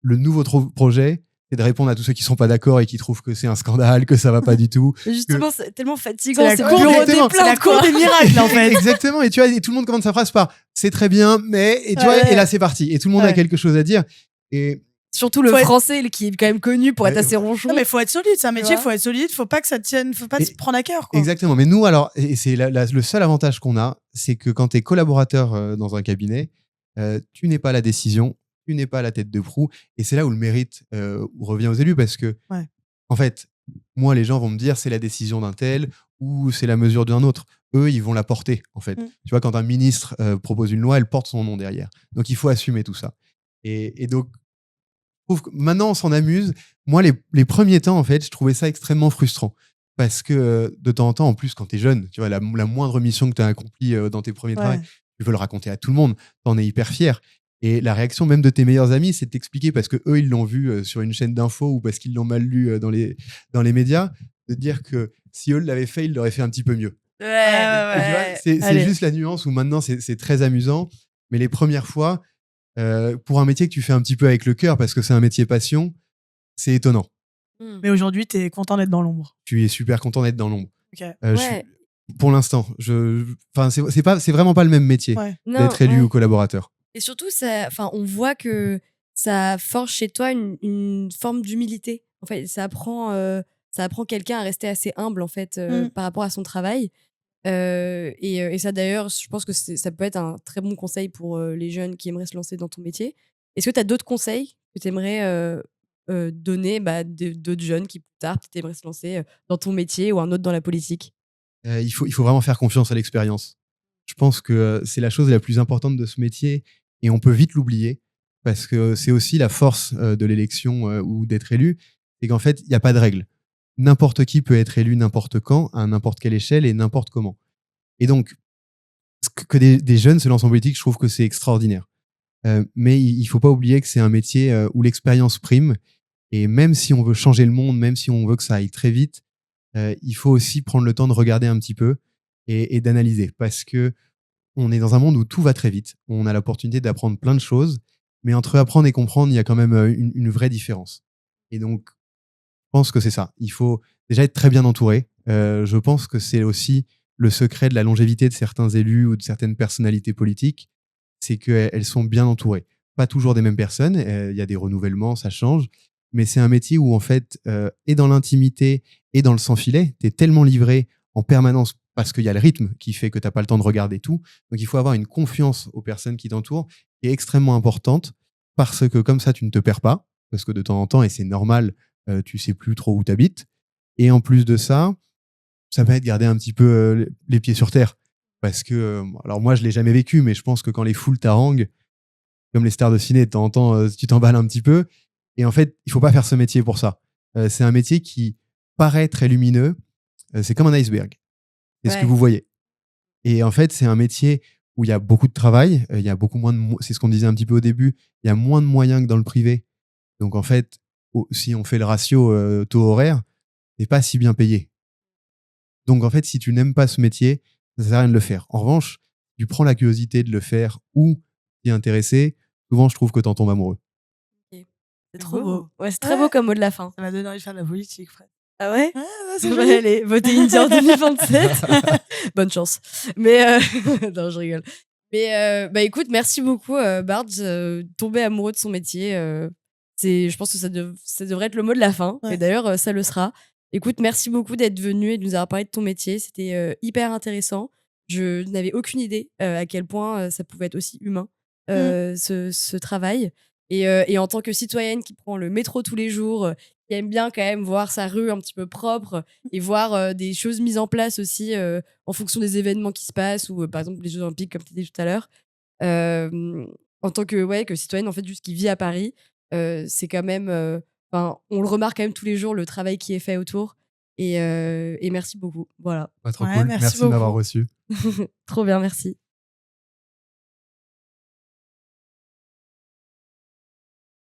le nouveau projet, c'est de répondre à tous ceux qui sont pas d'accord et qui trouvent que c'est un scandale, que ça va pas du tout. Justement, c'est tellement fatigant. C'est la C'est cour le bureau des- des c'est la plaintes, cour quoi. des miracles, en fait. Exactement. Et tu vois, et tout le monde commence sa phrase par c'est très bien, mais et tu vois, Ouais. et là c'est parti. Et tout le monde a Ouais. quelque chose à dire. Et Surtout le Faut être- français, qui est quand même connu pour être Ouais. assez ronchon. Non, mais faut être solide, c'est un métier, vois. faut être solide, faut pas que ça tienne, faut pas Et- se prendre à cœur. Quoi. exactement. Mais nous, alors, et c'est le seul avantage qu'on a, c'est que quand tu es collaborateur dans un cabinet, tu n'es pas la décision, tu n'es pas la tête de proue. Et c'est là où le mérite revient aux élus parce que, Ouais. en fait, moi, les gens vont me dire c'est la décision d'un tel ou c'est la mesure d'un autre. Eux, ils vont la porter, en fait. Mm. Tu vois, quand un ministre propose une loi, elle porte son nom derrière. Donc, il faut assumer tout ça. Et donc, je trouve que maintenant, on s'en amuse. Moi, les premiers temps, en fait, je trouvais ça extrêmement frustrant. Parce que de temps en temps, en plus, quand tu es jeune, tu vois, la moindre mission que tu as accomplie dans tes premiers Ouais. travaux, tu veux le raconter à tout le monde. Tu en es hyper fier. Et la réaction même de tes meilleurs amis, c'est de t'expliquer parce que eux ils l'ont vu sur une chaîne d'infos ou parce qu'ils l'ont mal lu dans les médias, de te dire que si eux l'avaient fait, ils l'auraient fait un petit peu mieux. Ouais, Et tu vois, c'est Allez. juste la nuance où maintenant c'est très amusant. Mais les premières fois, pour un métier que tu fais un petit peu avec le cœur parce que c'est un métier passion, c'est étonnant. Mm. Mais aujourd'hui, t'es content d'être dans l'ombre. Tu es super content d'être dans l'ombre. Ok. Ouais. Pour l'instant, c'est vraiment pas le même métier Ouais. Non, d'être élu ouais. ou collaborateur. Et surtout, on voit que ça forge chez toi une forme d'humilité. En fait, ça apprend quelqu'un à rester assez humble en fait par rapport à son travail. Et ça d'ailleurs, je pense que ça peut être un très bon conseil pour les jeunes qui aimeraient se lancer dans ton métier. Est-ce que tu as d'autres conseils que tu aimerais donner d'autres jeunes qui plus tard peut-être aimeraient se lancer dans ton métier ou un autre dans la politique? Il faut vraiment faire confiance à l'expérience. Je pense que c'est la chose la plus importante de ce métier et on peut vite l'oublier parce que c'est aussi la force de l'élection ou d'être élu, c'est qu'en fait, il n'y a pas de règle. N'importe qui peut être élu n'importe quand, à n'importe quelle échelle et n'importe comment. Et donc, que des jeunes se lancent en politique, je trouve que c'est extraordinaire. Mais il ne faut pas oublier que c'est un métier où l'expérience prime et même si on veut changer le monde, même si on veut que ça aille très vite, il faut aussi prendre le temps de regarder un petit peu et d'analyser parce que on est dans un monde où tout va très vite. On a l'opportunité d'apprendre plein de choses, mais entre apprendre et comprendre, il y a quand même une vraie différence. Et donc, je pense que c'est ça. Il faut déjà être très bien entouré. Je pense que c'est aussi le secret de la longévité de certains élus ou de certaines personnalités politiques, c'est qu'elles sont bien entourées. Pas toujours des mêmes personnes. Il y a des renouvellements, ça change. Mais c'est un métier où, en fait, et dans l'intimité et dans le sans-filet, tu es tellement livré en permanence parce qu'il y a le rythme qui fait que tu n'as pas le temps de regarder tout. Donc, il faut avoir une confiance aux personnes qui t'entourent qui est extrêmement importante parce que comme ça, tu ne te perds pas. Parce que de temps en temps, et c'est normal, tu sais plus trop où tu habites. Et en plus de ça, ça va être garder un petit peu les pieds sur terre. Parce que, alors moi, je l'ai jamais vécu, mais je pense que quand les foules t'haranguent, comme les stars de ciné, de temps en temps, tu t'emballes un petit peu. Et en fait, il faut pas faire ce métier pour ça. C'est un métier qui paraît très lumineux. C'est comme un iceberg. C'est ce que Ouais. vous voyez. Et en fait, c'est un métier où il y a beaucoup de travail. Il y a beaucoup moins c'est ce qu'on disait un petit peu au début. Il y a moins de moyens que dans le privé. Donc en fait, si on fait le ratio taux horaire, c'est pas si bien payé. Donc en fait, si tu n'aimes pas ce métier, ça sert à rien de le faire. En revanche, tu prends la curiosité de le faire ou t'y intéresser, souvent je trouve que t'en tombes amoureux. C'est C'est trop beau. beau. Ouais, c'est très Ouais. beau comme mot de la fin. Ça m'a donné envie de faire de la politique, Fred. Ah ouais? Ouais, c'est Bah, joli. allez, votez India en 2027. Bonne chance. Mais non, je rigole. Mais bah écoute, merci beaucoup, Bards. Tomber amoureux de son métier, je pense que ça devrait être le mot de la fin. Ouais. Et d'ailleurs, ça le sera. Écoute, merci beaucoup d'être venu et de nous avoir parlé de ton métier. C'était hyper intéressant. Je n'avais aucune idée à quel point ça pouvait être aussi humain, ce travail. Et en tant que citoyenne qui prend le métro tous les jours, qui aime bien quand même voir sa rue un petit peu propre et voir des choses mises en place aussi en fonction des événements qui se passent ou par exemple les Jeux Olympiques, comme tu disais tout à l'heure. En tant que citoyenne, en fait, juste qui vit à Paris, c'est quand même. On le remarque quand même tous les jours, le travail qui est fait autour. Et merci beaucoup. Voilà. Trop Ouais, cool. merci Merci de m'avoir beaucoup. reçu. Trop bien, merci.